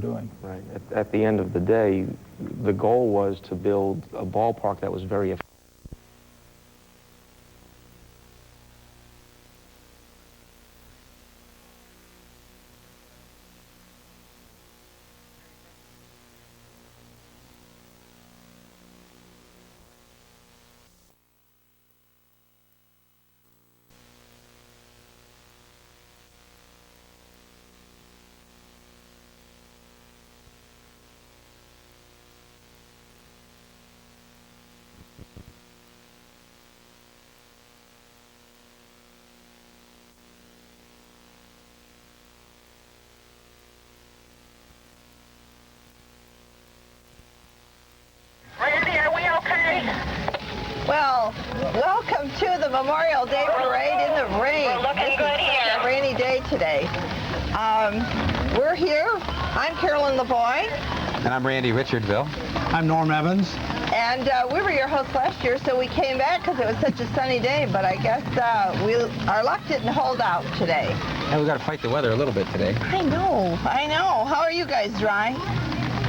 doing. Right. At the end of the day, the goal was to build a ballpark that was very effective. Well, welcome to the Memorial Day Parade in the rain. We're looking good here. A rainy day today. We're here. I'm Carolyn LeBoy. And I'm Randy Richardville. I'm Norm Evans. And we were your hosts last year, so we came back because it was such a sunny day, but I guess our luck didn't hold out today. And we got to fight the weather a little bit today. I know. How are you guys, dry?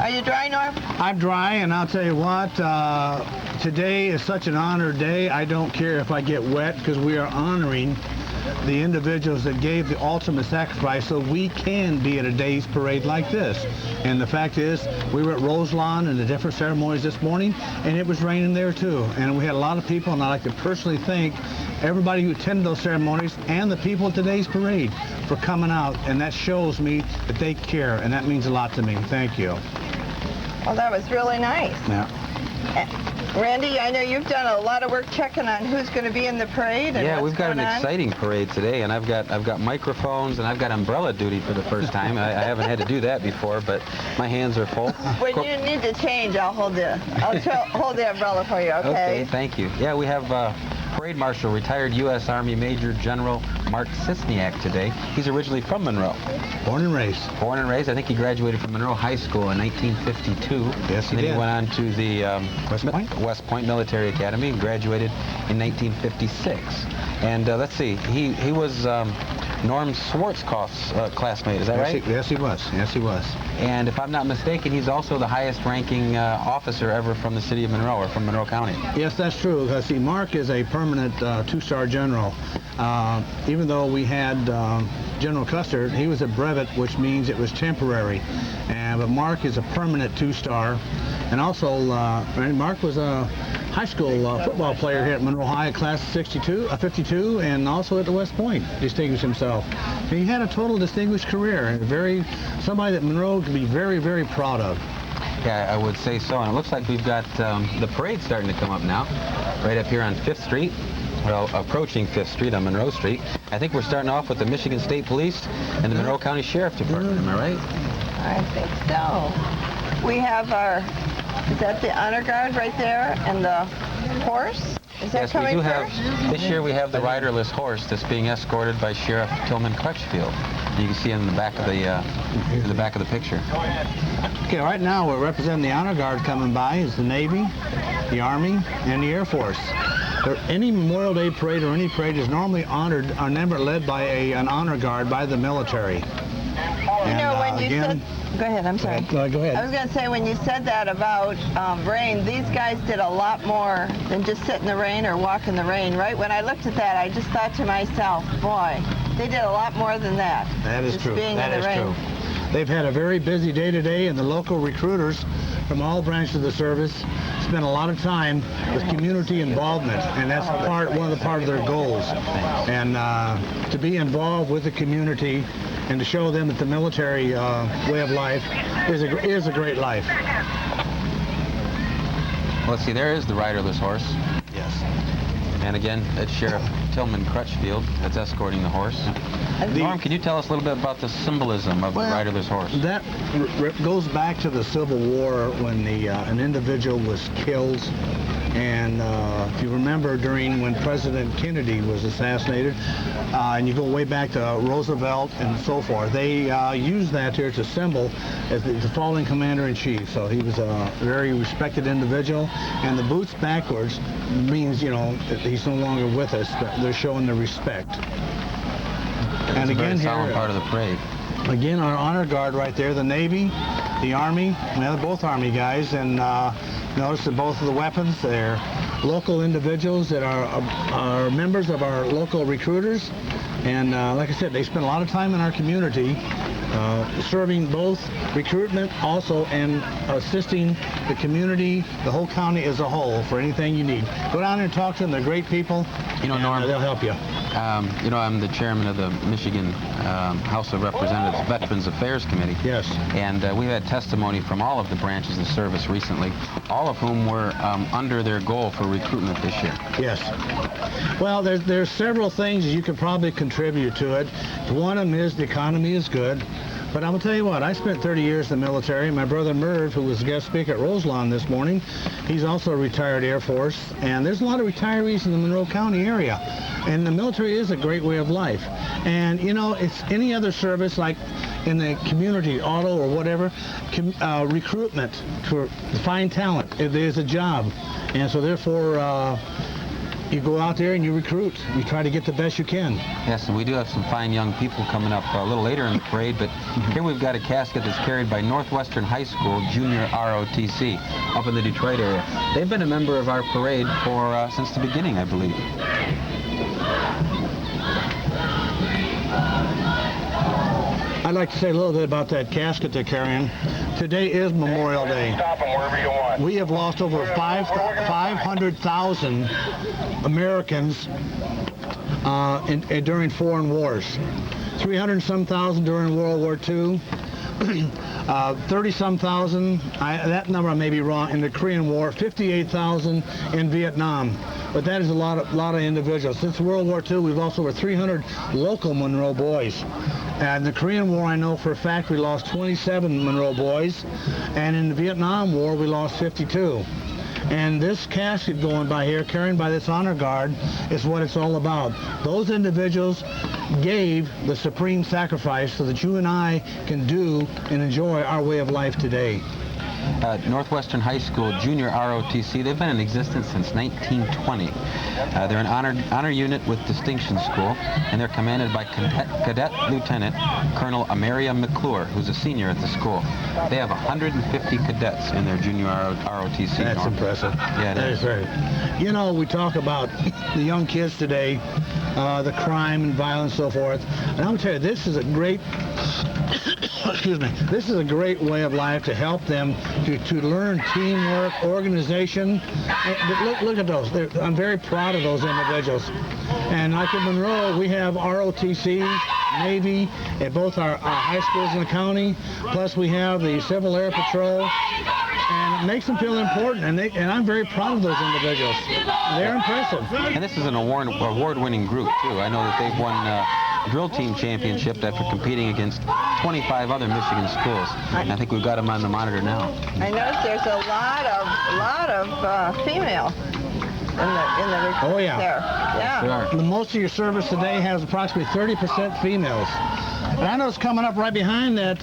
Are you dry, Norm? I'm dry, and I'll tell you what, today is such an honored day. I don't care if I get wet because we are honoring the individuals that gave the ultimate sacrifice so we can be at a day's parade like this. And the fact is, we were at Roselawn and the different ceremonies this morning, and it was raining there too. And we had a lot of people, and I'd like to personally thank everybody who attended those ceremonies and the people at today's parade for coming out. And that shows me that they care, and that means a lot to me. Thank you. Well, that was really nice. Yeah. Randy, I know you've done a lot of work checking on who's going to be in the parade. And yeah, we've got an on. exciting parade today, and I've got microphones and I've got umbrella duty for the first time. I haven't had to do that before, but my hands are full. When you need to change, I'll hold the umbrella for you. Okay. Okay, thank you. Yeah, we have Parade Marshal, retired U.S. Army Major General Mark Cisniak today. He's originally from Monroe. Born and raised. Born and raised. I think he graduated from Monroe High School in 1952. Yes, he did. Then he went on to the West Point Military Academy and graduated in 1956. And let's see, he was Norm Schwarzkopf's classmate, is that right? Yes, he was. Yes, he was. And if I'm not mistaken, he's also the highest ranking officer ever from the city of Monroe, or from Monroe County. Yes, that's true. See, Mark is a permanent two-star general. Even though we had General Custer, he was a brevet, which means it was temporary. But Mark is a permanent two-star. And also, Mark was a high school football player here at Monroe High, class of 52, and also at the West Point, distinguished himself. And he had a total distinguished career, somebody that Monroe could be very, very proud of. Yeah, I would say so. And it looks like we've got the parade starting to come up now, right up here on 5th Street. Well, approaching 5th Street on Monroe Street. I think we're starting off with the Michigan State Police and the Monroe County Sheriff Department, am I right? I think so. We have is that the honor guard right there and the horse? Is that coming first? Yes, we do have, this year we have the riderless horse that's being escorted by Sheriff Tillman Crutchfield. You can see him in the back of the picture. Okay, right now we're representing the honor guard coming by is the Navy, the Army, and the Air Force. Any Memorial Day parade or any parade is normally honored, are never led by an honor guard by the military. You know, when you said... Go ahead, I'm sorry. Go ahead. I was going to say, when you said that about rain, these guys did a lot more than just sit in the rain or walk in the rain, right? When I looked at that, I just thought to myself, boy, they did a lot more than that. That is true. Being That in the is rain. true. They've had a very busy day today, and the local recruiters from all branches of the service spend a lot of time with community involvement, and that's one of their goals. And to be involved with the community and to show them that the military way of life is a great life. Well, let's see, there is the riderless horse. Yes. And again, it's Sheriff Tillman Crutchfield that's escorting the horse. Norm, can you tell us a little bit about the symbolism of the riderless horse? That goes back to the Civil War when an individual was killed. And if you remember when President Kennedy was assassinated, and you go way back to Roosevelt and so forth, they used that here to symbol as the fallen commander-in-chief. So he was a very respected individual, and the boots backwards means, that he's no longer with us, but they're showing the respect. And again, a very solemn part of the parade. Again, our honor guard right there, the Navy, the Army, well, both Army guys, and notice that both of the weapons, they're local individuals that are members of our local recruiters. And like I said, they spend a lot of time in our community serving both recruitment also and assisting the community, the whole county as a whole, for anything you need. Go down there and talk to them. They're great people. You know, Norm, they'll help you. You know, I'm the chairman of the Michigan House of Representatives Veterans Affairs Committee. Yes. And we've had testimony from all of the branches of service recently, all of whom were under their goal for recruitment this year. Yes. Well, there's several things you could probably contribute to it. One of them is the economy is good. But I'm going to tell you what, I spent 30 years in the military. My brother Merv, who was a guest speaker at Roselawn this morning, he's also a retired Air Force. And there's a lot of retirees in the Monroe County area. And the military is a great way of life. And, you know, it's any other service like in the community, auto or whatever, recruitment to find talent. It is a job. And so therefore, you go out there and you recruit. You try to get the best you can. Yes, and we do have some fine young people coming up a little later in the parade, but here we've got a casket that's carried by Northwestern High School Junior ROTC up in the Detroit area. They've been a member of our parade for since the beginning, I believe. I'd like to say a little bit about that casket they're carrying. Today is Memorial Day. We have lost over 500,000 Americans during foreign wars. 300-some thousand during World War II. 30-some thousand, that number may be wrong, in the Korean War. 58,000 in Vietnam. But that is a lot of individuals. Since World War II, we've lost over 300 local Monroe boys. And the Korean War, I know for a fact, we lost 27 Monroe boys. And in the Vietnam War, we lost 52. And this casket going by here, carried by this honor guard, is what it's all about. Those individuals gave the supreme sacrifice so that you and I can do and enjoy our way of life today. Northwestern High School Junior ROTC, they've been in existence since 1920. They're an honor unit with distinction school, and they're commanded by Cadet Lieutenant Colonel Amaria McClure, who's a senior at the school. They have 150 cadets in their Junior ROTC. That's impressive. Yeah, that is very. You know, we talk about the young kids today, the crime and violence and so forth, and I'm going to tell you, this is a great excuse me, this is a great way of life to help them to learn teamwork, organization. Look at those. I'm very proud of those individuals. And like in Monroe, we have ROTC, Navy, at both our high schools in the county, plus we have the Civil Air Patrol, and it makes them feel important, and I'm very proud of those individuals. They're impressive. And this is an award-winning group, too. I know that they've won drill team championship after competing against 25 other Michigan schools. And I think we've got them on the monitor now. I noticed there's a lot of female in the recruits. Oh, yeah. There. Yeah. Sure. The most of your service today has approximately 30% females. And I know it's coming up right behind that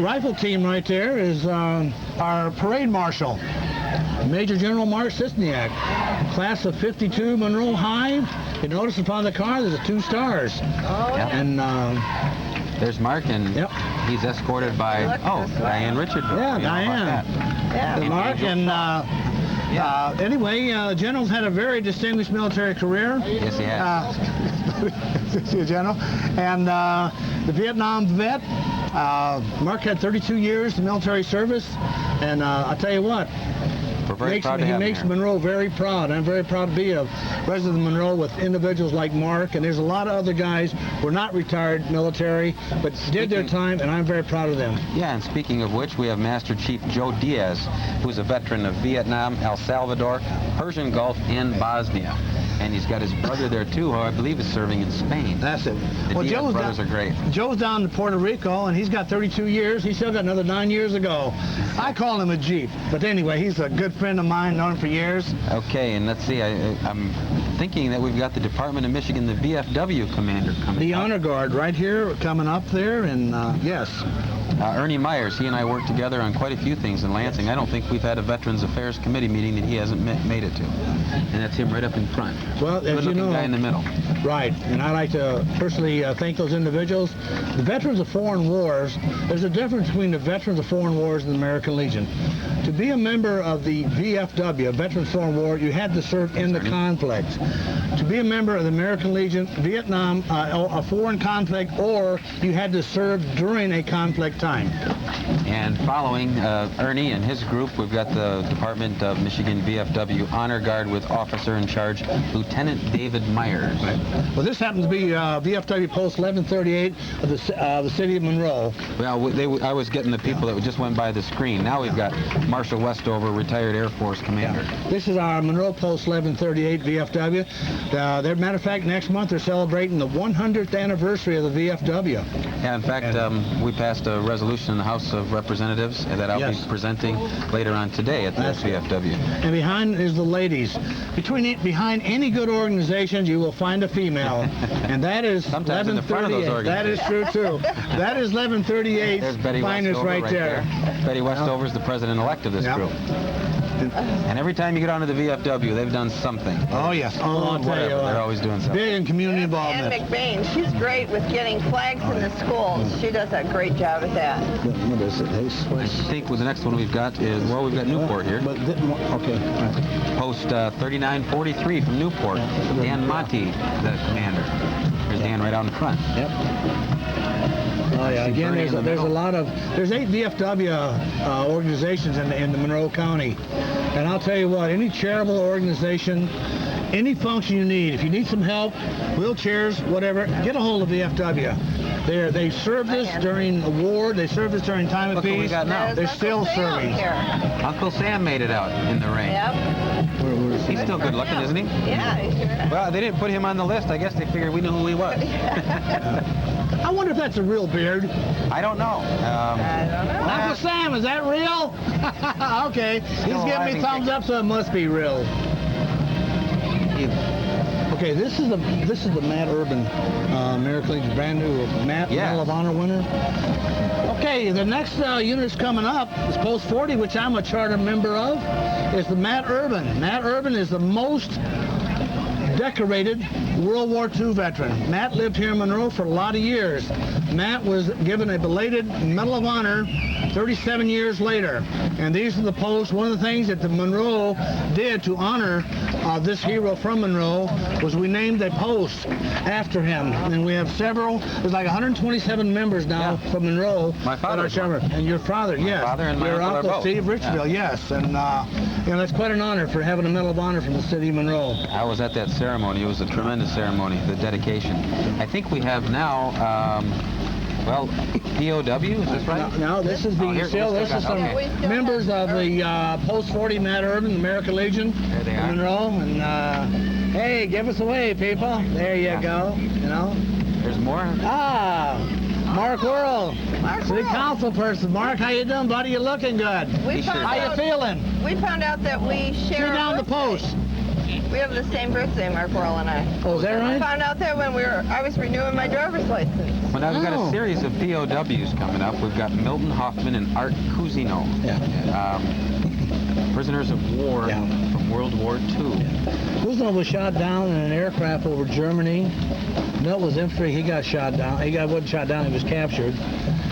rifle team right there is our parade marshal, Major General Mark Sisniak, class of 52, Monroe High. You notice upon the car there's 2 stars. Oh. Yep. And there's Mark, and yep. He's escorted by Diane Richard. Yeah, Diane. Yeah. Mark and anyway, the General's had a very distinguished military career. Yes, he has. See you, General. And the Vietnam vet. Mark had 32 years in military service, and I'll tell you what, He makes Monroe very proud. I'm very proud to be a resident of Monroe with individuals like Mark, and there's a lot of other guys who are not retired military, but did their time, and I'm very proud of them. Yeah, and speaking of which, we have Master Chief Joe Diaz, who's a veteran of Vietnam, El Salvador, Persian Gulf, and Bosnia. And he's got his brother there, too, who I believe is serving in Spain. That's it. The Diaz brothers are great. Joe's down in Puerto Rico, and he's got 32 years. He's still got another 9 years to go. I call him a Jeep. But anyway, he's a good friend of mine, known him for years. Okay, and let's see. I'm thinking that we've got the Department of Michigan, the VFW commander coming The up. Honor Guard right here, coming up there, and yes. Ernie Myers, he and I worked together on quite a few things in Lansing. I don't think we've had a Veterans Affairs Committee meeting that he hasn't made it to. And that's him right up in front. Well, as you know, guy in the middle. Right, and I'd like to personally thank those individuals. The Veterans of Foreign Wars, there's a difference between the Veterans of Foreign Wars and the American Legion. To be a member of the VFW, Veterans of Foreign War, you had to serve in the conflict. To be a member of the American Legion, Vietnam, a foreign conflict, or you had to serve during a conflict time. And following Ernie and his group, we've got the Department of Michigan VFW Honor Guard with Officer in Charge, Lieutenant David Myers. Right. Well, this happens to be VFW Post 1138 of the city of Monroe. Well, I was getting the people that just went by the screen. Now we've got Marshal Westover, retired Air Force commander. Yeah. This is our Monroe Post 1138 VFW. Matter of fact, next month they're celebrating the 100th anniversary of the VFW. Yeah, in fact, we passed a resolution in the House of Representatives that I'll be presenting later on today at the VFW. And behind is the ladies. Behind any good organization, you will find a female, and that is sometimes in the front of those organizations. That is true too. That is 1138. There's Betty finest Westover right there. Betty Westover is the president-elect of this group. And every time you get onto the VFW, they've done something. Oh, yes. I'll tell you what. They're always doing something. Big in community involvement. Ann McBain, she's great with getting flags in the schools. She does a great job at that. What is it? I think the next one we've got is, well, we've got Newport here. Okay. Post 3943 from Newport. Dan Monty, the commander. There's Dan right out in front. Yep. Oh yeah. Again, there's there's 8 VFW organizations in the Monroe County, and I'll tell you what, any charitable organization, any function you need, if you need some help, wheelchairs, whatever, get a hold of VFW. They served us during the war. They served us during time of peace. What we got now. They're still serving. Uncle Sam made it out in the rain. Yep. He's still good looking, isn't he? Yeah, he sure is. Well, they didn't put him on the list. I guess they figured we knew who he was. I wonder if that's a real beard. I don't know. I don't know. Uncle Sam, is that real? Okay, he's giving me thumbs up, so it must be real. Okay, this is the Matt Urban American Legion brand new Medal of Honor winner. Okay, the next unit's coming up is Post 40, which I'm a charter member of. Is the Matt Urban. Matt Urban is the most decorated World War II veteran. Matt lived here in Monroe for a lot of years. Matt was given a belated Medal of Honor 37 years later. And these are the posts. One of the things that the Monroe did to honor this hero from Monroe was we named a post after him. And we have several. There's like 127 members now from Monroe. My father. And your father, yes. My father and my your uncle Steve Richville, yes. And that's quite an honor for having a Medal of Honor from the city of Monroe. I was at that ceremony. It was a tremendous ceremony, the dedication. I think we have now, well, POW, is this right? No, this is this is some members of the Post 40 Matt Urban, American Legion. There they are. Monroe, and hey, give us away, people. There you go. You know. There's more. Mark Worrell, City Council person. Mark, how you doing, buddy? You looking good. How you feeling? We found out that we share. Sit down the post. We have the same birthday, Mark Worrell and I. Oh, is that right? I found out that when I was renewing my driver's license. Well, now we've got a series of POWs coming up. We've got Milton Hoffman and Art Cousineau. Prisoners of war from World War II. Cousineau was shot down in an aircraft over Germany. Milt was infantry. He got shot down. Wasn't shot down. He was captured.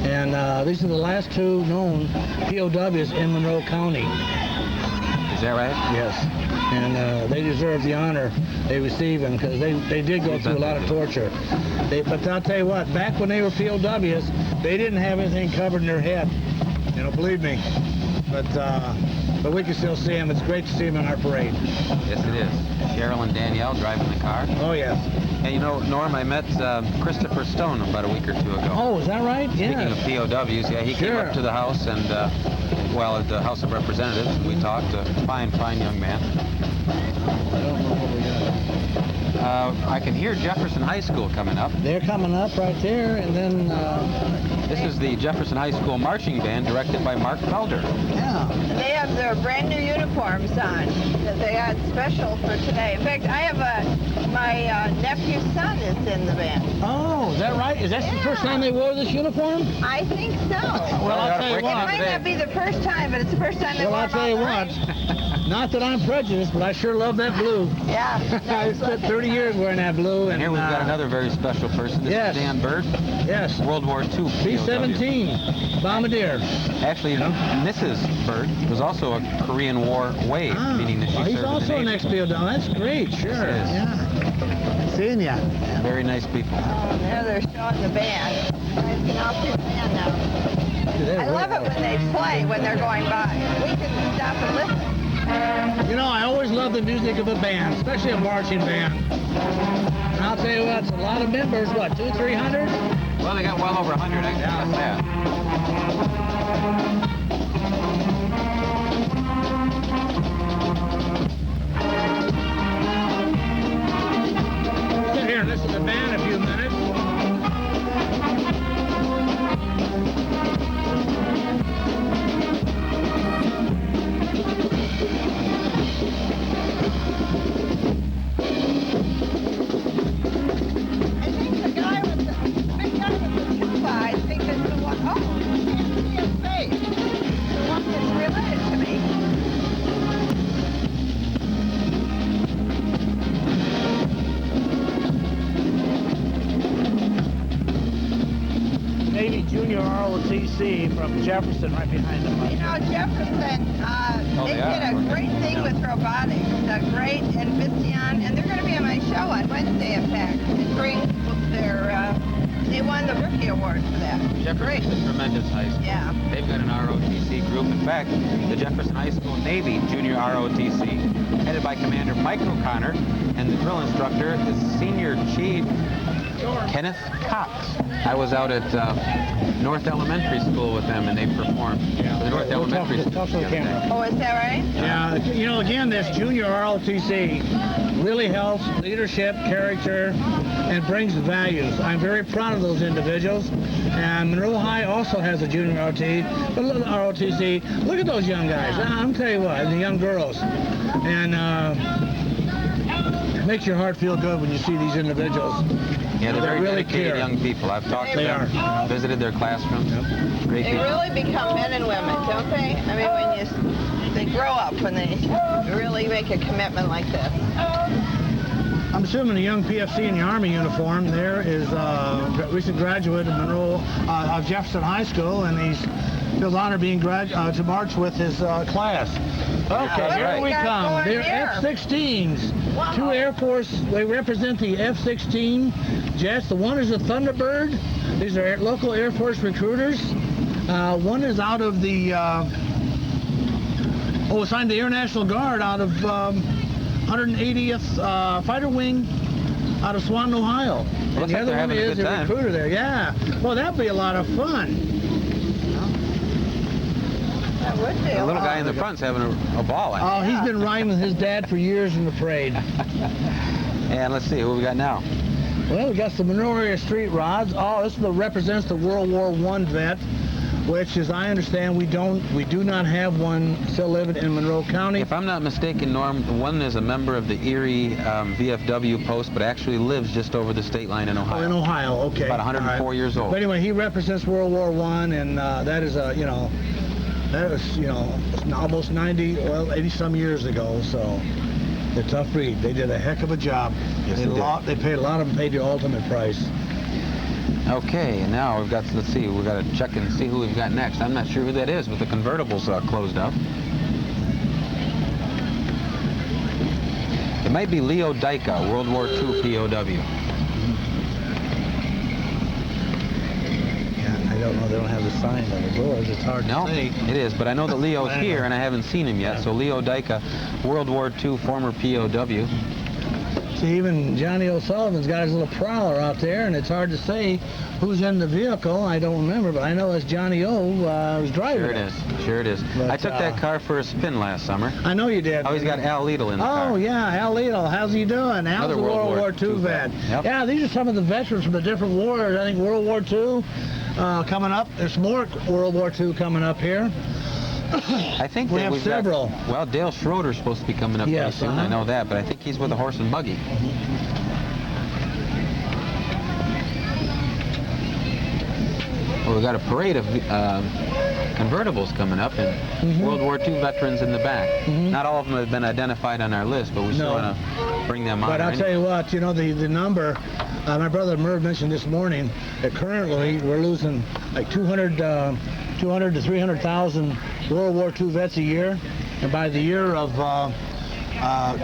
And these are the last 2 known POWs in Monroe County. Is that right? Yes. And they deserve the honor they receive them because they did go through a lot of torture. But I'll tell you what, back when they were POWs, they didn't have anything covered in their head. You know, believe me. But we can still see them. It's great to see them in our parade. Yes, it is. Cheryl and Danielle driving the car. Oh, yes. And you know, Norm, I met Christopher Stone about a week or 2 ago. Oh, is that right? Speaking of POWs, he came up to the house and, at the House of Representatives, and we talked. A fine young man. I don't know what we got. I can hear Jefferson High School coming up. They're coming up right there, and then This is the Jefferson High School marching band directed by Mark Felder. Yeah. They have their brand new uniforms on that they got special for today. In fact, I have my nephew's son is in the band. Oh, is that right? Is that the first time they wore this uniform? I think so. Well, I'll tell you It what. might not be the first time, but it's the first time they Well, wore I'll them tell you on what. the range. Not that I'm prejudiced, but I sure love that blue. Yeah. I spent 30 years wearing that blue. And here we've got another very special person. This yes. is Dan Bird, Yes. World War II B-17, bombardier. Actually, Mrs. Bird was also a Korean War wave, meaning that she Well, served he's in the also an Navy. ex-POW. That's great, sure. Yes, he is. Yeah. Seeing ya. Very nice people. Oh, now they're showing the band. You guys can all see the band now. I love it when they play when they're going by. We can stop and listen. You know, I always love the music of a band, especially a marching band. And I'll tell you what, it's a lot of members, what, 200, 300? Well, they got well over 100, I guess. Yeah. Sit here and listen to the band a few minutes. I think the guy with the big guy with the tuba, I think is the one. Oh, I can't see his face. The one that's related to me. Navy Junior ROTC from Jefferson right behind them. You know, Jefferson, they they are. did a great thing with robotics, a great and Visteon, and they're going to be on my show on Wednesday, in fact, and bring their, they won the Rookie Award for that. Jefferson's a tremendous high school. Yeah. They've got an ROTC group. In fact, the Jefferson High School Navy Junior ROTC, headed by Commander Mike O'Connor, and the drill instructor is Senior Chief Kenneth Cox. I was out at North Elementary School with them, and they performed for the North Elementary School. Talk to the camera. Oh, is that right? Yeah, you know, again, this junior ROTC really helps leadership, character, and brings values. I'm very proud of those individuals. And Monroe High also has a junior ROTC. Look at those young guys. I'm telling you what, the young girls. And it makes your heart feel good when you see these individuals. Yeah, they're very really dedicated care. young people. I've talked to They them, visited their classrooms. Great They people. really become men and women, don't they? I mean, when they grow up when they really make a commitment like this. I'm assuming the young PFC in the Army uniform there is a recent graduate of Monroe, of Jefferson High School, and he's feels honored being to march with his class. Okay, What here do we got come. going They're here? F-16s. Wow. Two Air Force, they represent the F-16 jets. The one is a Thunderbird. These are local Air Force recruiters. One is out of the, assigned to the Air National Guard out of 180th Fighter Wing out of Swanton, Ohio. And looks the like other they're one having a is good a time. recruiter there. Yeah. Well, that'd be a lot of fun. That would be The a little lot. guy in the front's having a ball. Oh, he's been riding with his dad for years in the parade. And let's see who we got now. Well, we got some Monroe area street rods. Oh, this represents the World War I vet, which, as I understand, we do not have one still living in Monroe County. If I'm not mistaken, Norm, one is a member of the Erie VFW post, but actually lives just over the state line in Ohio. Oh, in Ohio, okay. About 104 All right. years old. But anyway, he represents World War I, and that is almost 90, well, 80 some years ago. So they're a tough breed. They did a heck of a job. Yes, they did. They paid a lot of them paid the ultimate price. Okay, and now we've got, let's see, we've got to check and see who we've got next. I'm not sure who that is with the convertibles closed up. It might be Leo Dyka, World War II POW. I don't know. They don't have the sign on the doors. It's hard No, to see. it is, but I know that Leo's here, and I haven't seen him yet. So Leo Dyka, World War II former POW. See, even Johnny O'Sullivan's got his little prowler out there, and it's hard to say who's in the vehicle. I don't remember, but I know it's Johnny O who's driving Sure it is. Sure it is. But, I took that car for a spin last summer. I know you did. Oh, he's got Al Liedl in the car. Oh, yeah, Al Liedl. How's he doing? Al's Another a World War II vet. Yep. Yeah, these are some of the veterans from the different wars. I think World War II coming up. There's more World War II coming up here. I think we that have we've several. Got, well, Dale Schroeder's supposed to be coming up pretty Yes, soon. I know that, but I think he's with a horse and buggy. Well, we've got a parade of convertibles coming up, and World War II veterans in the back. Not all of them have been identified on our list, but we still want to bring them on. But I'll tell you what, you know, the number, my brother Merv mentioned this morning that currently we're losing like 200 to 300,000 World War II vets a year, and by the year of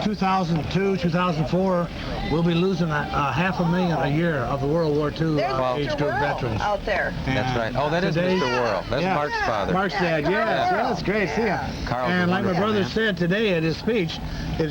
2002, 2004, we'll be losing 500,000 a year of the World War II There's age group Mr. veterans. Worrell out there. That's right. Oh, that is Mr. Worrell. That's Mark's father. Mark's dad, yes. Yeah, that's great. See ya. Carl's And a like my wonderful brother man. said today at his speech,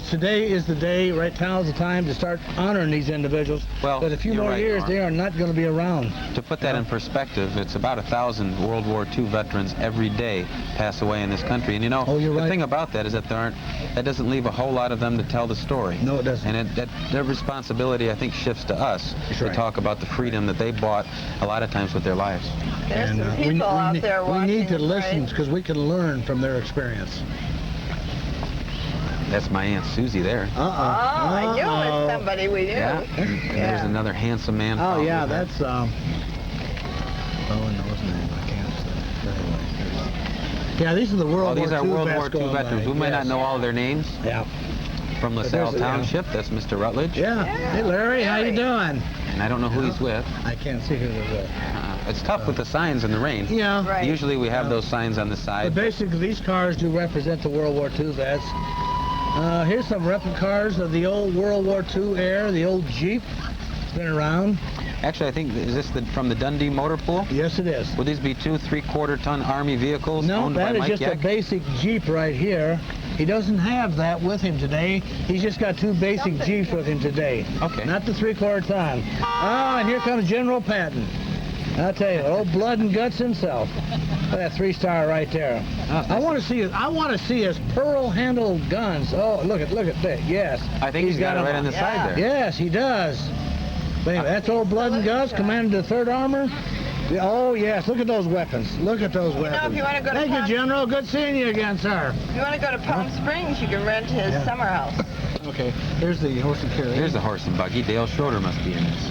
today is the day, right now is the time to start honoring these individuals. Well, but a few you're more right, years, Norm. they are not going to be around. To put that in perspective, it's about 1,000 World War II veterans every day pass away in this country. And you know, you're the right. thing about that is that that doesn't leave a whole lot of them to tell the story. No, it doesn't. And their responsibility, I think, shifts to us to right. talk about the freedom that they bought a lot of times with their lives. There's And some people out there we watching need to the listen parade. because we can learn from their experience. That's my Aunt Susie there. Oh, I knew it was somebody we knew. Yeah. And there's another handsome man. Oh, following yeah, with her. that's, Owen knows name, I can't say. Anyway. Yeah, these are the World Oh, these War are II World vets War II going veterans. by. We might not Yes. know all of their names. Yeah. From But LaSalle there's a- Township, that's Mr. Rutledge. Yeah. Hey, Larry, how you doing? And I don't know who he's with. I can't see who they're with. It's tough with the signs in the rain. Yeah. Right. Usually we have those signs on the But side. basically, these cars do represent the World War II vets. Here's some replica cars of the old World War II era, the old Jeep. It's been around. Actually, I think, is this from the Dundee Motor Pool? Yes, it is. Would these be 2 3/4-ton Army vehicles No, owned by that is Mike just a Yeck? basic Jeep right here. He doesn't have that with him today. He's just got 2 basic Jeeps with him today. Okay. Not the 3/4 ton. Oh, and here comes General Patton. I'll tell you, old blood and guts himself. Look at that 3-star right there. I want to see his pearl-handled guns. Oh, look at that. Yes. I think he's got it them right on the side there. Yes, he does. But anyway, that's old blood and guts, commander of the 3rd Armor. Yeah, oh, yes, look at those weapons. Look at those weapons. if you want to go to Thank you, Palm- General. Good seeing you again, sir. If you want to go to Palm Springs, you can rent his summer house. Okay, here's the horse and carriage. There's the horse and buggy. Dale Schroeder must be in this.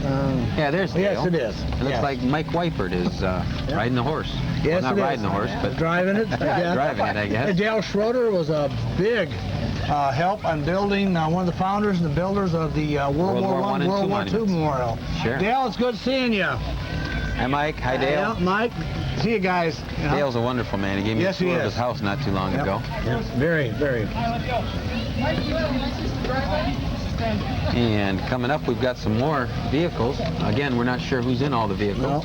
Yeah, there's Dale. Yes, it is. It looks Yes. like Mike Weipert is riding the horse. Yes, well, not it is. riding the horse, but driving it. Yeah. driving it, I guess. And Dale Schroeder was a big help on building, one of the founders and the builders of the World War I and World War II Memorial. Sure. Dale, it's good seeing you. Hi, Mike. Hi, Dale. Yeah, Mike, see you guys. You know. Dale's a wonderful man. He gave me Yes, a he tour of is. his house not too long Yep. ago. Yes, very, very. And coming up, we've got some more vehicles. Again, we're not sure who's in all the vehicles. No.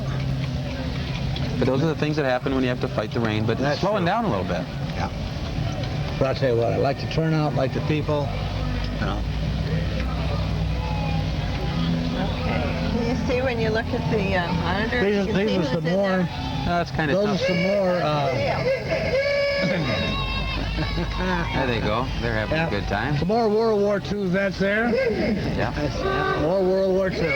But those are the things that happen when you have to fight the rain. But That's it's slowing true. down a little bit. Yeah. But I'll tell you what, I like the turnout, like the people. You know. Can you see when you look at the monitor? These You can see are who's some in more. there? That's kind of Those are tough. some more. There they go. They're having Yeah. a good time. Some more World War II vets there. Yeah. That's more World War II.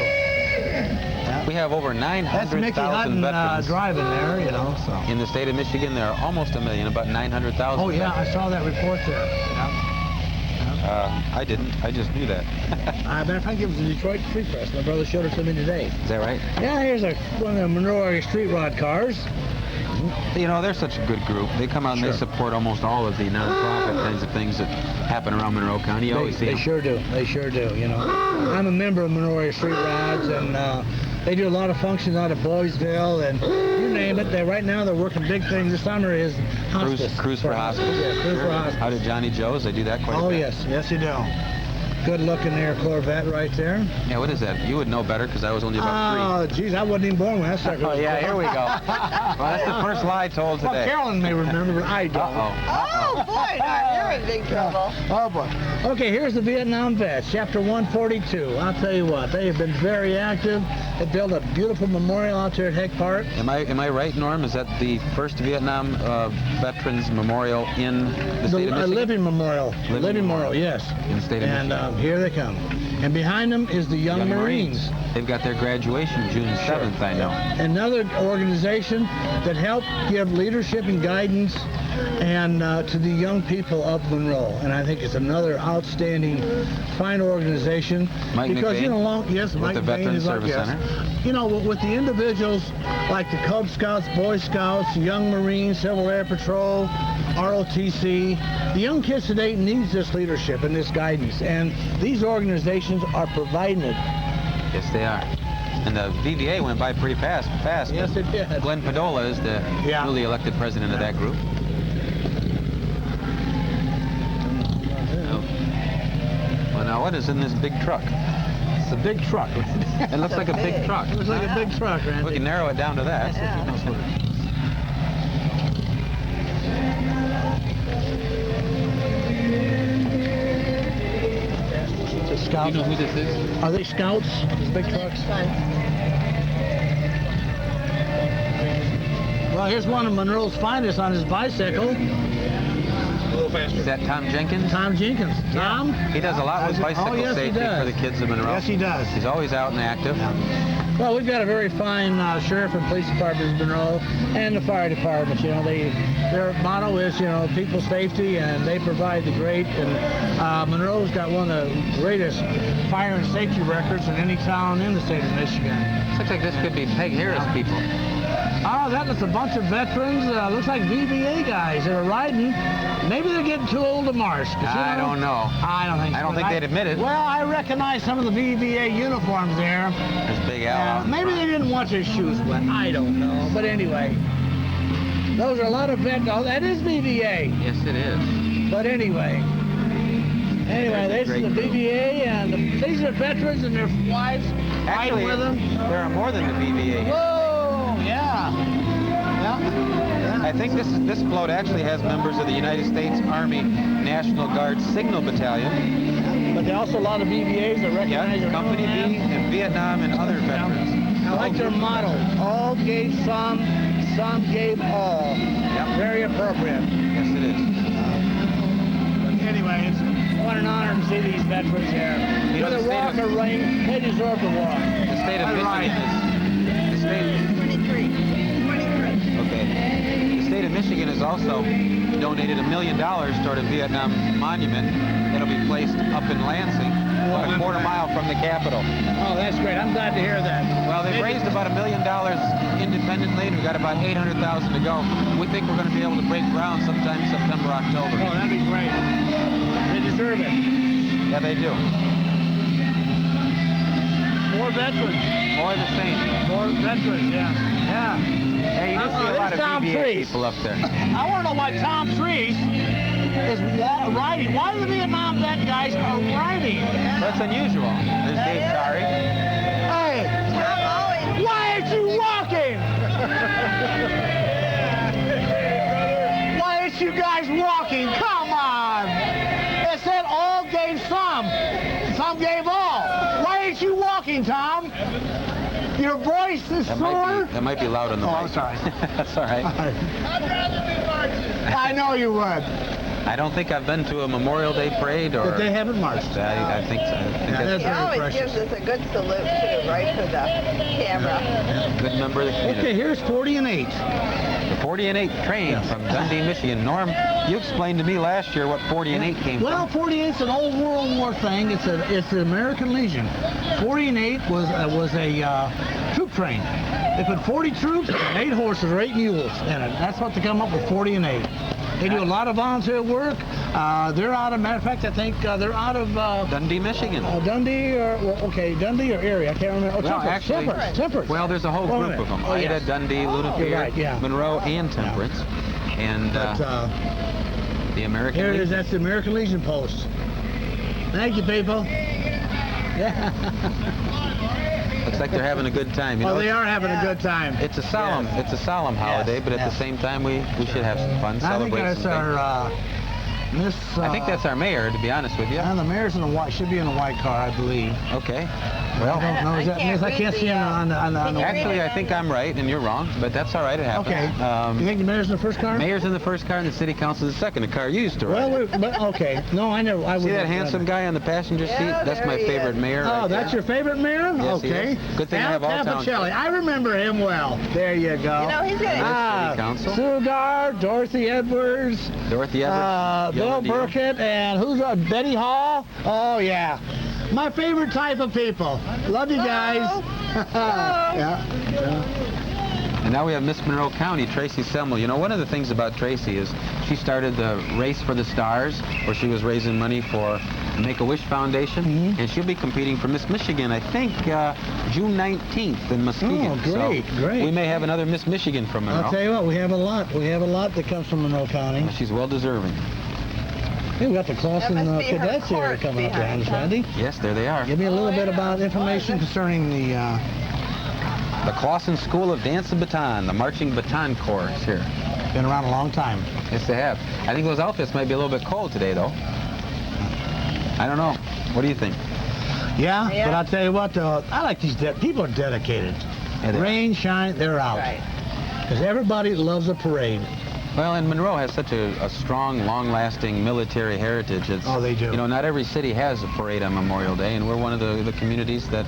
We have over That's Mickey 900,000 Hutton veterans. driving there, you know. So. In the state of Michigan, there are almost 1 million, about 900,000. Oh yeah, I saw that report there. Yeah. I didn't. I just knew that. Matter of fact, it was the Detroit Free Press. My brother showed it to me today. Is that right? Yeah, here's one of the Monroe street rod cars. You know, they're such a good group. They come out and they support almost all of the nonprofit kinds of things that happen around Monroe County. You always see They them. sure do. They sure do, you know. I'm a member of Monroe Street Rods, and they do a lot of functions out of Boysville, and you name it. Right now, they're working big things. This summer is hospice. Cruise for hospice. Yeah, Cruise for hospice. Out at Johnny Joe's, they do that quite a Oh, bit. yes. Yes, you do. Good-looking there Corvette right there. Yeah, what is that? You would know better because I was only about 3. Oh, geez, I wasn't even born when that sucker was Yeah, born. here we go. Well, that's the first lie told Well, today. Carolyn may remember, but I don't. Oh, boy, Norm, you're in big trouble. Oh, boy. Okay, here's the Vietnam vets, Chapter 142. I'll tell you what, they have been very active. They built a beautiful memorial out there at Heck Park. Am I right, Norm? Is that the first Vietnam Veterans Memorial in the state of Michigan? Living memorial. Living memorial, yes. In the state of Michigan. And here they come. And behind them is the Young Marines. They've got their graduation June 7th, I know. Another organization that helped give leadership and guidance and to the young people of Monroe. And I think it's another outstanding, fine organization. Mike because McVeigh, yes, with Mike the McVeigh Veterans is like, Service yes. Center. You know, with the individuals like the Cub Scouts, Boy Scouts, Young Marines, Civil Air Patrol, ROTC, the young kids today needs this leadership and this guidance, and these organizations are providing it. Yes, they are. And the VBA went by pretty fast. Yes, it did. Glenn Padola is the newly elected president of that group. Well, now what is in this big truck? It's a big truck. It looks like a big truck. It looks like a big truck, Randy. We can narrow it down to that. Scouts. Do you know who this is? Are they scouts? These big trucks? Well, here's one of Monroe's finest on his bicycle. Is that Tom Jenkins? Tom Jenkins. Tom? He does a lot with bicycle yes, he safety does. for the kids of Monroe. Yes, he does. He's always out and active. Well, we've got a very fine sheriff and police department in Monroe, and the fire department. You know, their motto is, you know, people safety, and they provide the great. And Monroe's got one of the greatest fire and safety records in any town in the state of Michigan. Looks like this could be Peg Harris people. Oh, that is a bunch of veterans. Looks like VBA guys that are riding. Maybe they're getting too old to march. I don't know. I don't think so. I don't think they'd admit it. Well, I recognize some of the VBA uniforms there. There's Big Al out in Maybe front. they didn't want their shoes wet. I don't know. But anyway, those are a lot of veterans. Oh, that is VBA. Yes, it is. But anyway, this is the VBA, and these are veterans and their wives Actually, riding with them. there are more than the VBA. Whoa, yeah. I think this float actually has members of the United States Army National Guard Signal Battalion. But there are also a lot of VBAs that recognize their Company B and Vietnam and other veterans. I like their motto. All gave some gave all. Yep. Very appropriate. Yes, it is. But anyway, it's what an honor to see these veterans here. You know, Whether the walk state or rain, they deserve to walk. The state of Michigan is... The state... 23. Okay. The state of Michigan has also donated $1 million toward a Vietnam monument that'll be placed up in Lansing, about a quarter mile from the Capitol. Oh, that's great. I'm glad to hear that. Well, they've raised about $1 million independently, and we've got about $800,000 to go. We think we're going to be able to break ground sometime September, October. Oh, that'd be great. They deserve it. Yeah, they do. More veterans. More the same. More veterans, yeah. Yeah. Hey, you do see a lot of Tom VBA Treese. people up there. I want to know why Tom Treese is riding. Why the Vietnam vet guys are riding? That's unusual. There's Dave Sorry. Hey, why aren't you walking? Why aren't you guys walking? Come on. It said all gave some gave all. Why aren't you walking, Tom? Your voice is sore. That might be loud on the mic. Oh, I'm sorry. That's all right. I'd rather be marching. I know you would. I don't think I've been to a Memorial Day parade or... But they haven't marched. I think so. I think that's He always precious. gives us a good salute, too, right for the camera. a good member of the community. Okay, here's 40 and 8. The 40 and 8 train from Dundee, Michigan. Norm, you explained to me last year what 40 and 8 came Well, from. 48's an old World War thing. It's the American Legion. 40 and 8 was a troop train. They put 40 troops and 8 horses or 8 mules in it. That's what they come up with 40 and 8. They do a lot of volunteer work. They're out of, matter of fact, I think they're out of Dundee, Michigan. Dundee Dundee or area. I can't remember. Oh, Well, Temperance. actually, Temperance. Well, there's a whole Oh, group wait. of them. Oh, Ida, yes. Dundee, Lunapier, You're right, yeah. Monroe, and Temperance. And But, the American here it is. Legion. That's the American Legion post. Thank you, people. Yeah. Looks like they're having a good time. You know, They are having a good time. it's a solemn holiday, but at the same time, we should have some fun. I think Celebrate that's some things. our Miss. I think that's our mayor, to be honest with you. The mayor's in a white. Should be in a white car, I believe. Okay. I Well, don't know. Is that Miss? I can't see him on the. actually, I think I'm right and you're wrong, but that's all right. It happens. Okay. You think the mayor's in the first car? Mayor's in the first car and the city council is the second. The car you used to ride. Well, but okay. No, I never. I See that handsome guy on the passenger seat? That's my favorite mayor. Oh, right that's there. your favorite mayor? Yes, he Okay. is. Good thing I have all Al towns. Tapicelli. I remember him well. There you go. You know, he's going to... City council. Sugar, Dorothy Edwards, Dorothy Everett. Bill Yellow Deal. Burkett, and who's Betty Hall? Oh, yeah. My favorite type of people. Love you guys. Yeah. And now we have Miss Monroe County, Tracy Semmel. You know, one of the things about Tracy is she started the Race for the Stars, where she was raising money for the Make-A-Wish Foundation, and she'll be competing for Miss Michigan, I think, June 19th in Muskegon. Oh, great, so great. We may have another Miss Michigan from Monroe. I'll tell you what, we have a lot. We have a lot that comes from Monroe County. She's well deserving. Hey, we got the Clawson That must be her Cadets here court coming up there, behind, huh? Sandy. Yes, there they are. Give me a little bit about information concerning the... The Clawson School of Dance and Baton, the Marching Baton Corps is here. Been around a long time. Yes, they have. I think those outfits might be a little bit cold today, though. I don't know. What do you think? Yeah, Yeah. but I'll tell you what, though, I like these people are dedicated. Yeah, they are. Rain, shine, they're out. Right. Because everybody loves a parade. Well, and Monroe has such a strong, long-lasting military heritage. It's, Oh, they do. You know, not every city has a parade on Memorial Day, and we're one of the communities that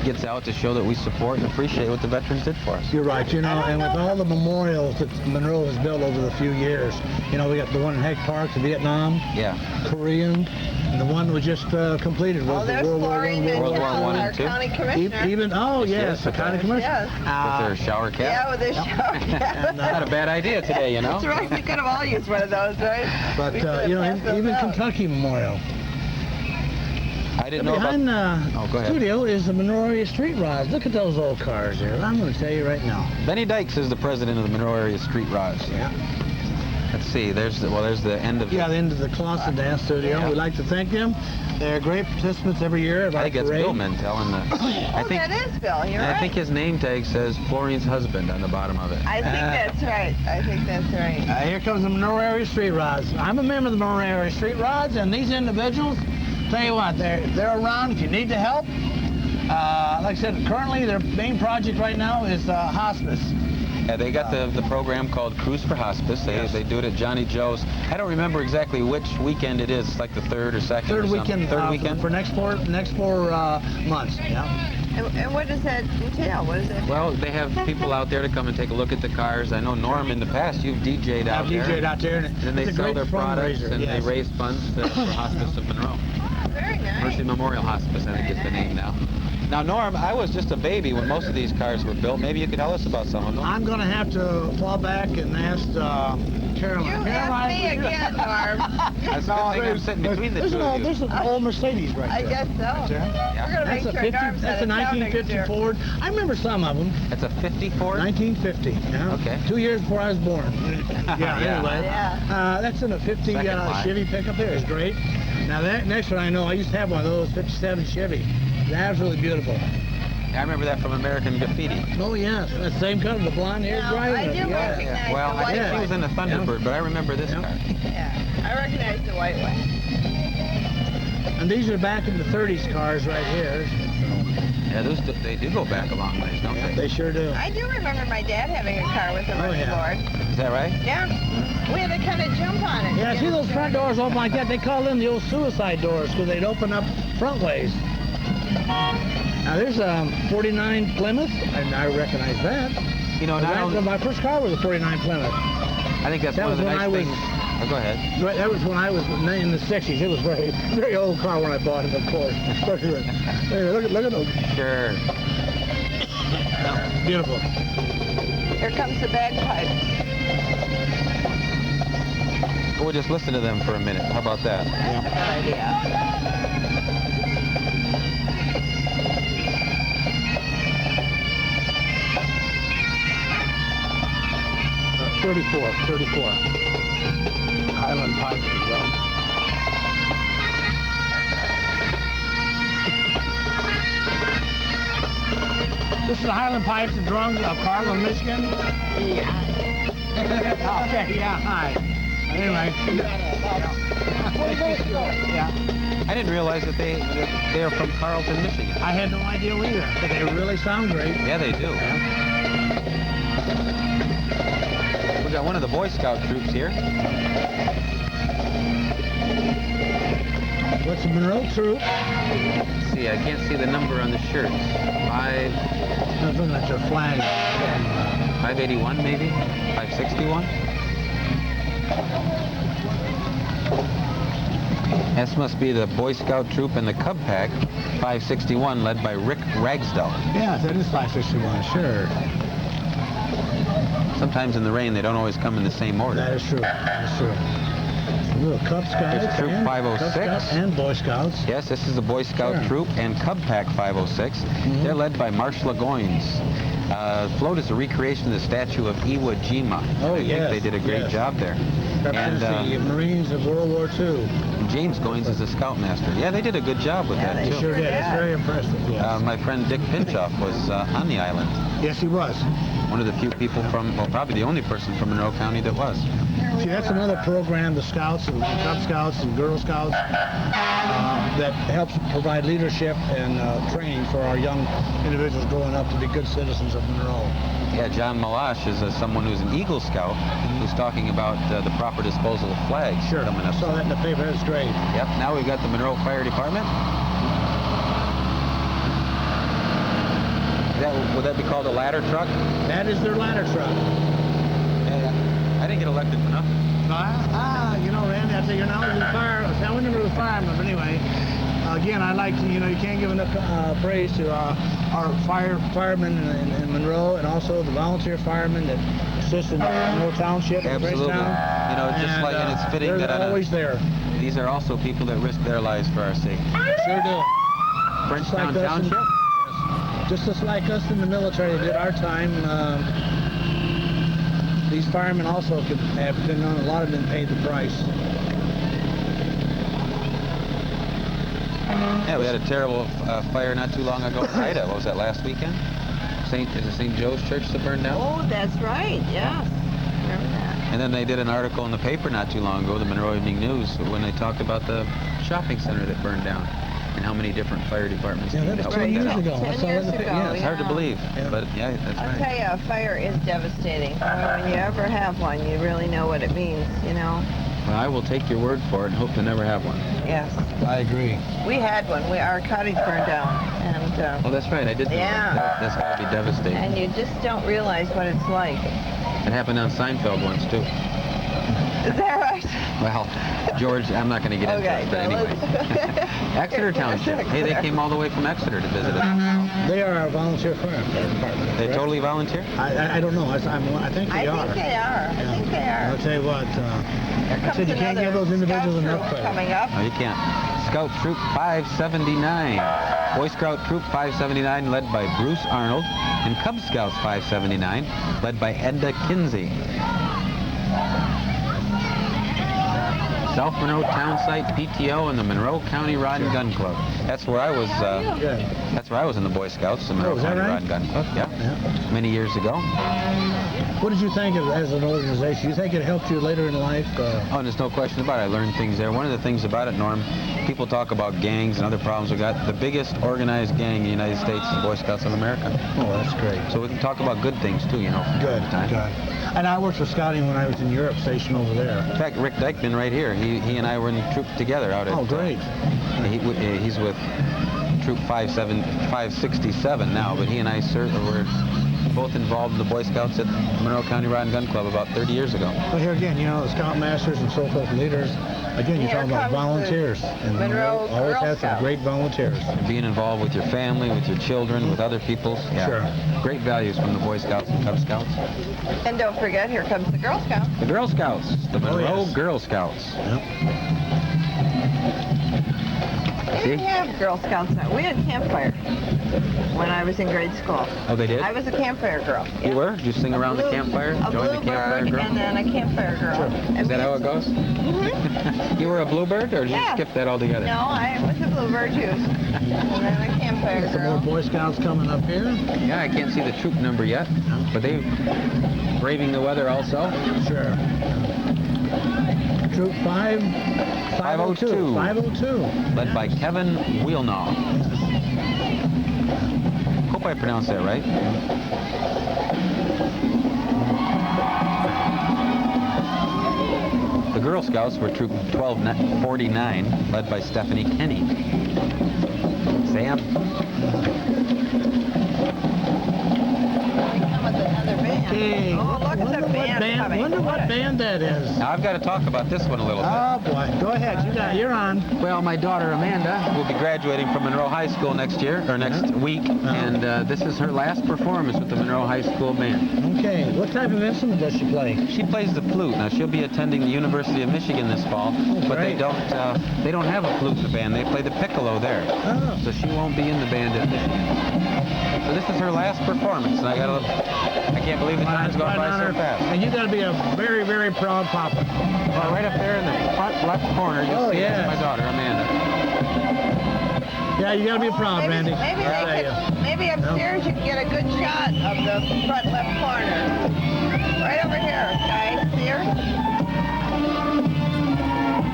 gets out to show that we support and appreciate what the veterans did for us. You're right, you know, and with all the memorials that Monroe has built over the few years, you know, we got the one in Heck Park, the Vietnam, Yeah. Korean, and the one we just completed was the there's World War I, Florine World War I our and II. county commissioner. Even, oh, yes, the county commissioner. Yes. With their shower cap. Yeah, with his shower cap. Not a bad idea today, you know? That's right. We could have all used one of those, right? But, We could have you know, passed those even out. Kentucky Memorial. I didn't know about... Behind the Oh, go ahead. studio is the Monroe Area Street Rods. Look at those old cars there. I'm going to tell you right now. Benny Dykes is the president of the Monroe Area Street Rods. Yeah. Let's see. There's the end of Yeah, the end of the Clawson Dance Studio. Yeah. We'd like to thank them. They're great participants every year. I think that's Bill Mentel in the... I think, that is Bill. You're and right. I think his name tag says Florine's husband on the bottom of it. I think that's right. I think that's right. Here comes the Monroe Area Street Rods. I'm a member of the Monroe Area Street Rods, and these individuals, tell you what, they're around if you need the help. Like I said, currently their main project right now is hospice. Yeah, they got the program called Cruise for Hospice. They do it at Johnny Joe's. I don't remember exactly which weekend it is. It's like the third or second or Third something. weekend. Third weekend? For next four months. Yeah. And what does that entail? What is it? Well, they have people out there to come and take a look at the cars. I know, Norm, in the past, you've DJ'd out I've there. DJ'd out there. And then they it's a sell great their products fundraiser, and yes. they raise funds for Hospice of Monroe. Very nice. Mercy Memorial Hospice, I think is the name now. Now, Norm, I was just a baby when most of these cars were built. Maybe you could tell us about some of them. I'm going to have to fall back and ask Caroline. You asked me again, Norm. That's a good thing I'm sitting between the two of you. There's an old Mercedes right I there. guess so. Right there. We're going to make That's a sure 50. Norm's That's a 1950 Ford. I remember some of them. That's a 50 Ford? 1950. Yeah. Okay. 2 years before I was born. Yeah. Yeah. Anyway. Yeah. That's in a 50 Second line. Chevy pickup there. It's great. Now that next one I know, I used to have one of those 57 Chevy. It's absolutely beautiful. I remember that from American Graffiti. Oh yes, that same color, the blonde hair No, driver. I do Yeah. recognize Well, the I white think Yeah. she was in a Thunderbird, but I remember this Yeah. car. Yeah, I recognize the white one. And these are back in the 30s cars right here. Yeah, they do go back a long ways, don't Yeah, they? they sure do. I do remember my dad having a car with a Oh, running yeah. board. Is that right? Yeah. We had to kind of jump on it. Yeah, see those front doors open like that? They call them the old suicide doors because they'd open up front ways. Now there's a 49 Plymouth, and I recognize that. You know, not only, My first car was a 49 Plymouth. I think that's That one of the was when nice I was- things. Oh, go ahead. Right, that was when I was in the 60s. It was very, very old car when I bought it, of course. Look at those. Sure. Beautiful. Here comes the bagpipes. We'll just listen to them for a minute. How about that? That's a good idea. 34. Highland pipe. This is the Highland Pipes and Drums of Carlin, Michigan. Yeah. Okay, yeah, hi. Anyway. Yeah. I didn't realize that they are from Carlton, Michigan. I had no idea either, but they really sound great. Yeah, they do. We got one of the Boy Scout troops here. What's the Monroe troop? Let's see, I can't see the number on the shirts. I was looking at your flag. 581 maybe? 561? This must be the Boy Scout troop and the Cub Pack, 561, led by Rick Ragsdale. Yeah, that is 561, sure. Sometimes in the rain, they don't always come in the same order. That is true. That is true. Little Cub Scouts. There's Troop and 506. Cub Scouts and Boy Scouts. Yes, this is the Boy Scout Sure. troop and Cub Pack 506. They're led by Marsh Lagoins. Float is a recreation of the statue of Iwo Jima. Oh, I think yes, they did a great yes. job there. Represents the Marines of World War II. James Goins is the Scoutmaster. Yeah, they did a good job with Yeah, that, they too. Sure did. It's very impressive. Yes. My friend Dick Pinchoff was on the island. Yes, he was. One of the few people from, well, probably the only person from Monroe County that was. See, that's another program, the Scouts and Cub Scouts and Girl Scouts, that helps provide leadership and training for our young individuals growing up to be good citizens of Monroe. Yeah, John Malash is someone who's an Eagle Scout who's talking about the proper disposal of flags coming I up. saw that in the paper. That's great. Yep, now we've got the Monroe Fire Department. Would that be called a ladder truck? That is their ladder truck. I didn't get elected for nothing. You know, Randy, I tell you now, I was never a fireman, but anyway, again, I like to, you can't give enough praise to our firemen in Monroe and also the volunteer firemen that assist in Monroe Township. Absolutely. And it's fitting that they're always there. These are also people that risk their lives for our sake. Sure do. Frenchtown Township? Just as like us in the military did our time, these firemen also have been on, a lot of them paid the price. Yeah, we had a terrible fire not too long ago in Ida. What was that, last weekend? Is it St. Joe's Church that burned down? Oh, that's right. Yes. Remember that. And then they did an article in the paper not too long ago, the Monroe Evening News, when they talked about the shopping center that burned down and how many different fire departments came Yeah, to that was help 10 with years that. ago. 10 I saw years that in the ago, paper. It's hard to yeah. believe, Yeah. but yeah, that's I'll right. tell you, a fire is devastating. When you ever have one, you really know what it means, Well, I will take your word for it and hope to never have one. Yes. I agree. We had one. Our cottage burned down. And, Oh, that's right, I did know Yeah. that. That's got to be devastating. and you just don't realize what it's like. It happened on Seinfeld once, too. Is that right? Well, George, I'm not going to get into Okay, it, but no, anyway. Exeter Township. Hey, they came all the way from Exeter to visit us. They are our volunteer fire department. They correct? totally volunteer? I don't know. I think they are. I think they are. I think they are. I'll tell you what. Here I comes said you can't give another those individuals scout enough troop credit. coming up. No, you can't. Scout Troop 579. Boy Scout Troop 579, led by Bruce Arnold. And Cub Scouts 579, led by Edda Kinsey. South Monroe Town Site PTO and the Monroe County Rod and Gun Club. That's where I was. Yeah. That's where I was in the Boy Scouts, the Monroe is that County right? Rod and Gun Club. Yeah. Many years ago. What did you think of as an organization? You think it helped you later in life? Oh, and there's no question about it. I learned things there. One of the things about it, Norm, people talk about gangs and other problems we got. The biggest organized gang in the United States is the Boy Scouts of America. Oh, that's great. So we can talk about good things, too, from Good, time to time. good. And I worked for scouting when I was in Europe, stationed over there. In fact, Rick Dykeman right here, he and I were in the troop together out at... Oh, great. He's with Troop 567 now, but he and I were both involved in the Boy Scouts at Monroe County Rod and Gun Club about 30 years ago. Well, here again, the scoutmasters and so forth, leaders. Again, you're Here talking about comes the volunteers. And Monroe always Girl had some Scouts. great volunteers. And being involved with your family, with your children, with other people. Yeah. Sure. Great values from the Boy Scouts and Cub Scouts. And don't forget, here comes the Girl Scouts. The Girl Scouts, the Monroe yes. Girl Scouts. Yep. They didn't have Girl Scouts now. We had campfire when I was in grade school. Oh, they did? I was a campfire girl. You were? Did you sing around the campfire? A Join the campfire bluebird girl? and then a campfire girl. Sure. Is that how it goes? You were a bluebird, or did you Yeah. skip that altogether? No, I was a bluebird too. And then a campfire Some more girl. Boy Scouts coming up here. Yeah, I can't see the troop number yet, but they braving the weather also. Sure. Troop 502. 502. Led by Kevin Wheelnaw. Hope I pronounced that right. The Girl Scouts were Troop 1249, led by Stephanie Kenny. Sam. Come with another band. Okay. Oh, look at the band coming. Wonder what band that is. Now I've got to talk about this one a little bit. Oh boy. Go ahead. You're on. Well, my daughter Amanda will be graduating from Monroe High School next year, or next week, and this is her last performance with the Monroe High School band. Okay. What type of instrument does she play? She plays the flute. Now she'll be attending the University of Michigan this fall, but they great. don't have a flute in the band. They play the piccolo there, Oh. so she won't be in the band at Michigan. So this is her last performance, and I can't believe the time's gone by so fast. And you got to be a very, very proud papa. Well, right up there in the front left corner, you'll see yeah. that's my daughter Amanda. Yeah, you got to be proud, Maybe, Randy. maybe upstairs you can get a good shot of the front left corner. Right over here, guys. See her?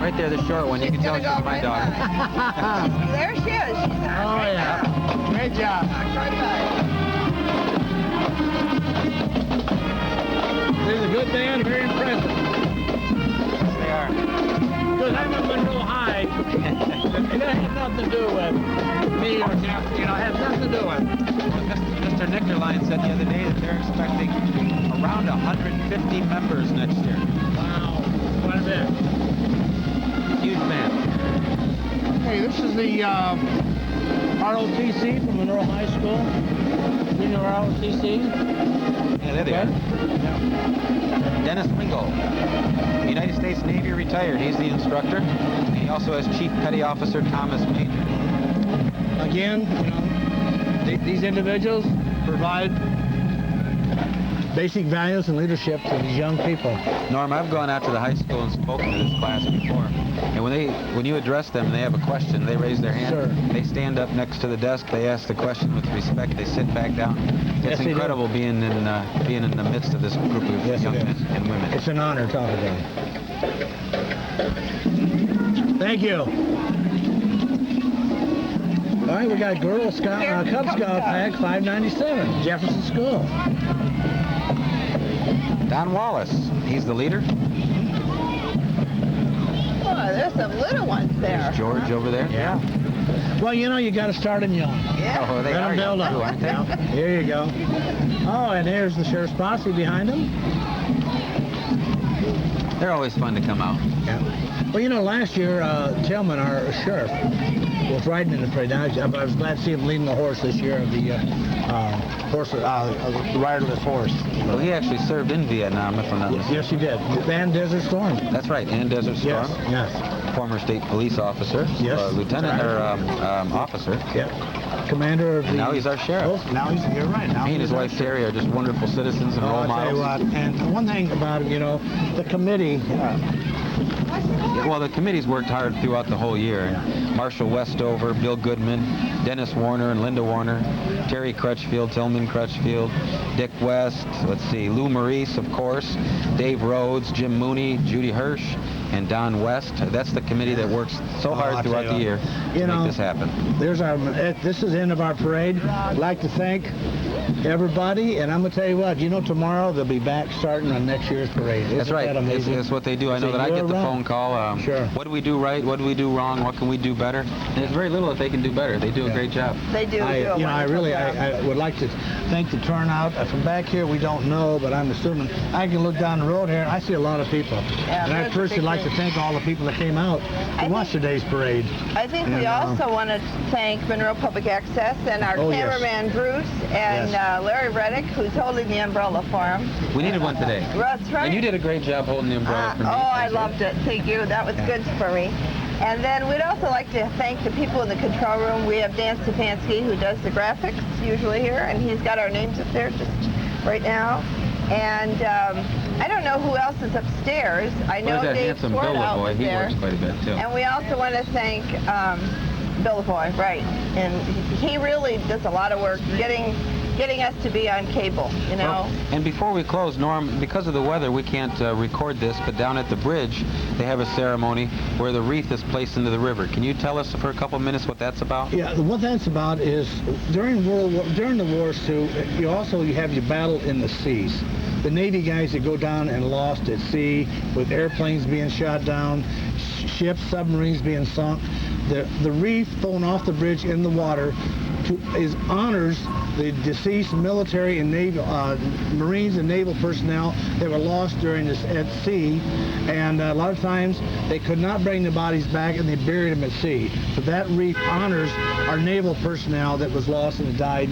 Right there, the short one. You can tell she's gonna go my right daughter. by. There she is. She's on. Oh, right yeah. now. Great job. Right by. This is a good band, very impressive. They are. Because I'm at Monroe High. It has nothing to do with me or Jeff. Has nothing to do with it. Mr. Nickerline said the other day that they're expecting around 150 members next year. Wow. Quite a bit. Huge band. Okay, this is the ROTC from Monroe High School. Junior ROTC. Yeah, there they are. Dennis Ringo, United States Navy retired. He's the instructor. He also has Chief Petty Officer Thomas Major. Again, these individuals provide basic values and leadership to these young people. Norm, I've gone out to the high school and spoken to this class before. And when you address them and they have a question, they raise their hand. Sure. They stand up next to the desk. They ask the question with respect. They sit back down. Yes, It's they incredible being in the midst of this group of Yes, young it men is. and women. It's an honor talking to them. Thank you. All right, we got Girl Scout, Cub Scout Pack 597, Jefferson School. Don Wallace, he's the leader. Oh, there's some little ones there. There's George over there. Yeah. Well, you got to start them young. Yeah. Oh, they Let are them build young too, up. aren't they? Yeah. Here you go. Oh, and there's the sheriff's posse behind them. They're always fun to come out. Yeah. Well, last year, Tillman, our sheriff, was riding in the parade. I was glad to see him leading the horse this year of the riderless horse. Well, he actually served in Vietnam, if I'm not mistaken. Yes, he did. And Desert Storm. That's right, and Desert Storm. Yes. Former state police officer. Yes. Lieutenant or officer. Yep. Commander of the... And now he's our sheriff. Oh, now you're right. Now He and his he's our wife Terry are just wonderful citizens and role I'll tell you models. what, and one thing about it, the committee, Well, the committee's worked hard throughout the whole year. And Marshall Westover, Bill Goodman, Dennis Warner and Linda Warner, Terry Crutchfield, Tillman Crutchfield, Dick West, let's see, Lou Maurice, of course, Dave Rhodes, Jim Mooney, Judy Hirsch, and Don West. That's the committee that works so hard I'll throughout tell the you year what. to make this happen. This is the end of our parade. I'd like to thank everybody, and I'm going to tell you what, tomorrow they'll be back starting on next year's parade. Isn't That's right. That amazing? It's what they do. I It's know a that I get the year-round. phone call. Sure. What do we do right? What do we do wrong? What can we do better? And there's very little that they can do better. They do a great job. They do. I would like to thank the turnout. From back here, we don't know, but I'm assuming I can look down the road here and I see a lot of people. Yeah, and I'd there's a personally big like like to thank all the people that came out to watch today's parade. I think we also want to thank Monroe Public Access and our cameraman Bruce and Larry Rotc, who's holding the umbrella for him. We needed one today. That's right. And you did a great job holding the umbrella for me. Oh, I loved it. Thank you. That was good for me. And then we'd also like to thank the people in the control room. We have Dan Stefanski, who does the graphics usually here, and he's got our names up there just right now. And I don't know who else is upstairs. I know that Dave handsome Bill Swartout boy. was He there. works quite a bit too. And we also want to thank Bill Boy, right? And he really does a lot of work getting us to be on cable, you know. Well, and before we close, Norm, because of the weather, we can't record this, but down at the bridge, they have a ceremony where the wreath is placed into the river. Can you tell us for a couple of minutes what that's about? Yeah, what that's about is during the wars too, you have your battle in the seas. The Navy guys that go down and lost at sea with airplanes being shot down, ships, submarines being sunk. The wreath thrown off the bridge in the water honors the deceased military and naval Marines and naval personnel that were lost during this at sea, and a lot of times they could not bring the bodies back and they buried them at sea. So that wreath honors our naval personnel that was lost and died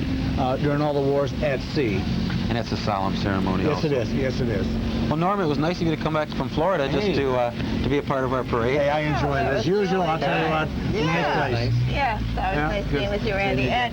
during all the wars at sea. And it's a solemn ceremony. Yes, also. it is. Yes, it is. Well, Norm, it was nice of you to come back from Florida just to be a part of our parade. Hey, I enjoyed it as usual. I'll tell you what. Yeah. Nice place. Yes, that was nice being with you, Randy. And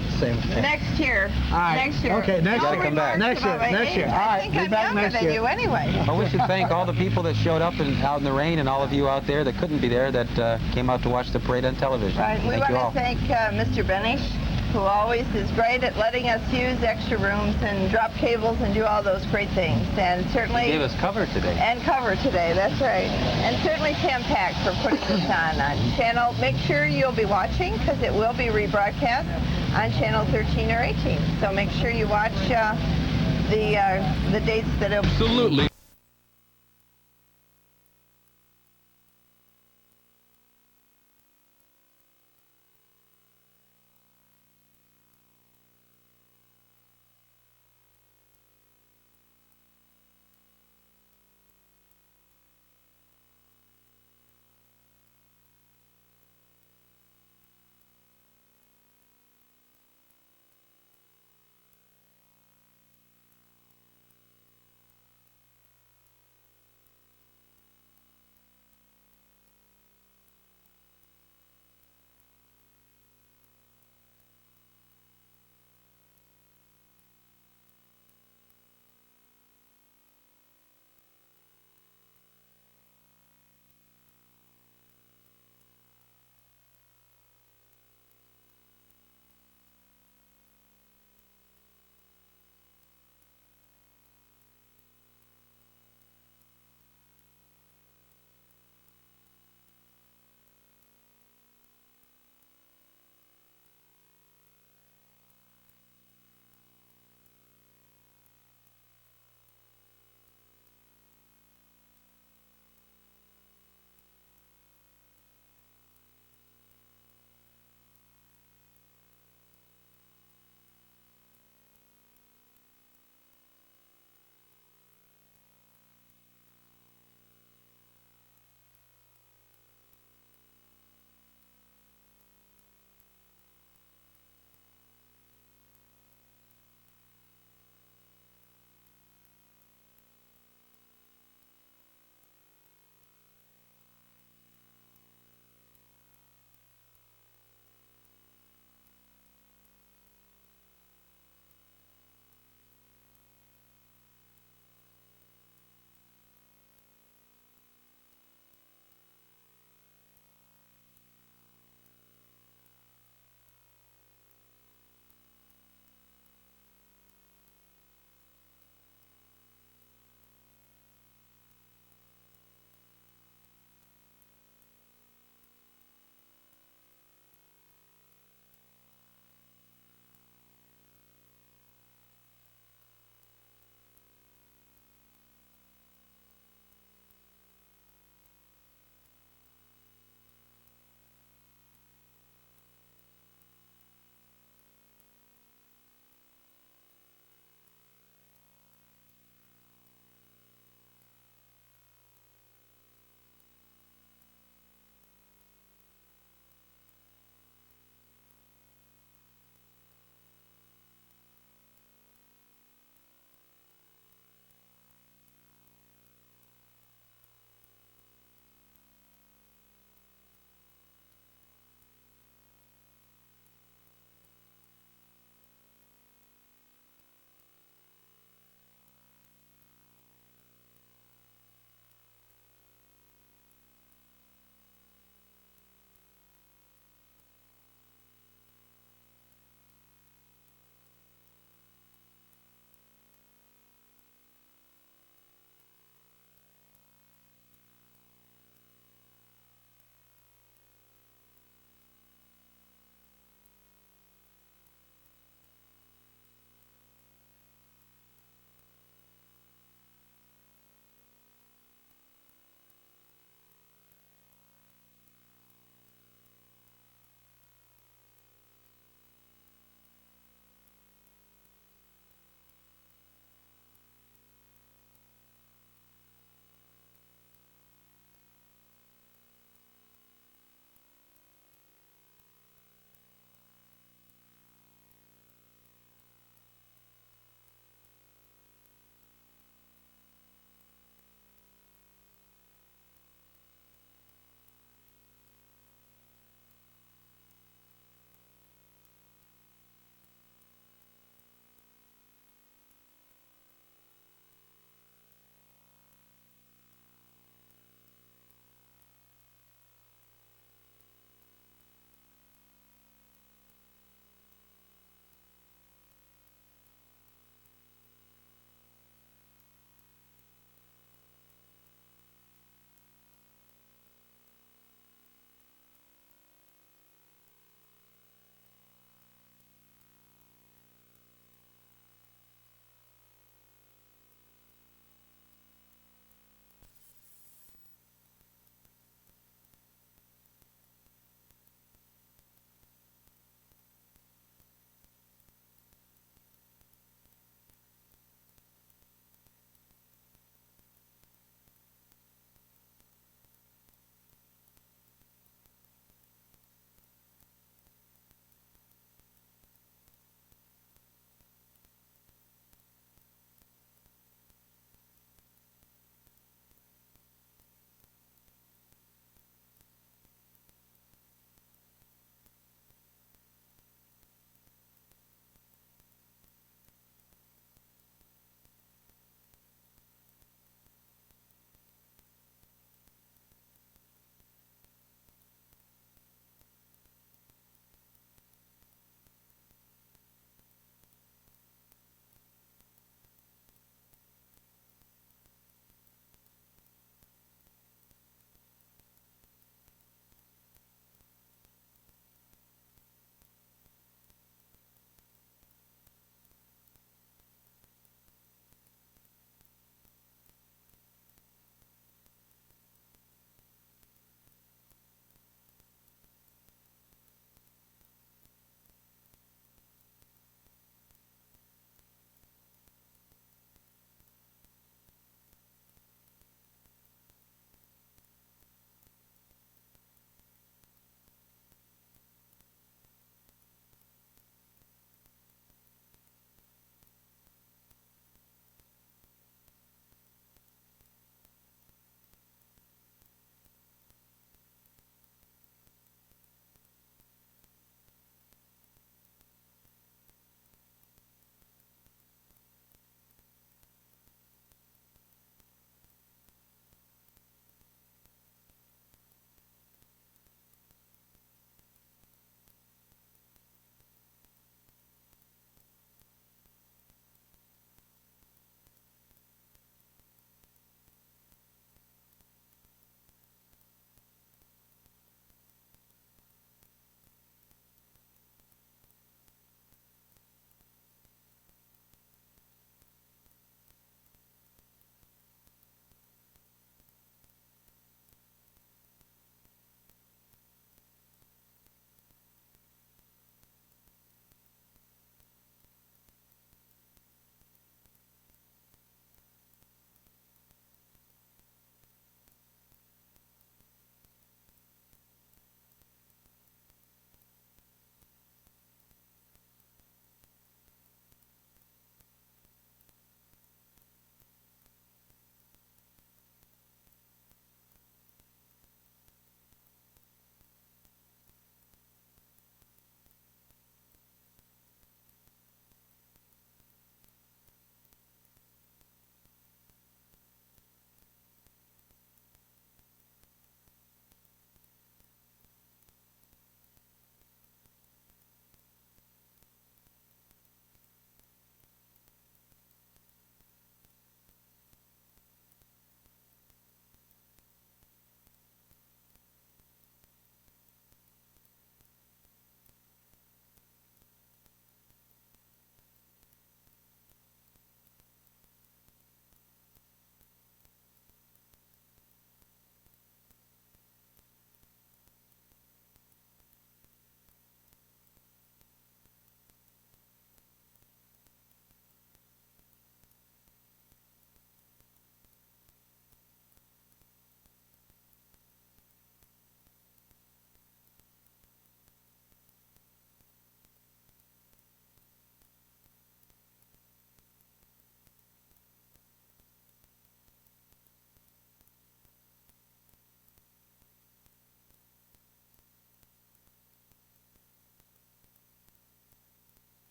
next year. All right. Next year. Okay, next year. Come back. Next year. Next year. All right. I think Be I'm back younger next than year. you anyway. Well, we should thank all the people that showed up out in the rain and all of you out there that couldn't be there that came out to watch the parade on television. Right. We Thank you all. want to thank Mr. Benish, who always is great at letting us use extra rooms and drop cables and do all those great things. And certainly... He gave us cover today. And cover today, that's right. And certainly Tam Pack for putting this on channel. Make sure you'll be watching, because it will be rebroadcast on channel 13 or 18. So make sure you watch the dates that it'll... Absolutely.